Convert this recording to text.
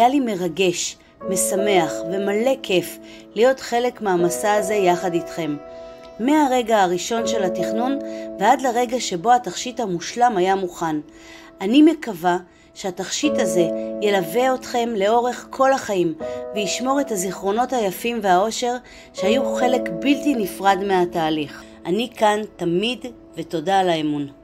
היה לי מרגש, משמח ומלא כיף להיות חלק מהמסע הזה יחד איתכם. מהרגע הראשון של התכנון ועד לרגע שבו התכשיט המושלם היה מוכן. אני מקווה שהתכשיט הזה ילווה אתכם לאורך כל החיים וישמור את הזיכרונות היפים והאושר שהיו חלק בלתי נפרד מהתהליך. אני כאן תמיד ותודה על האמון.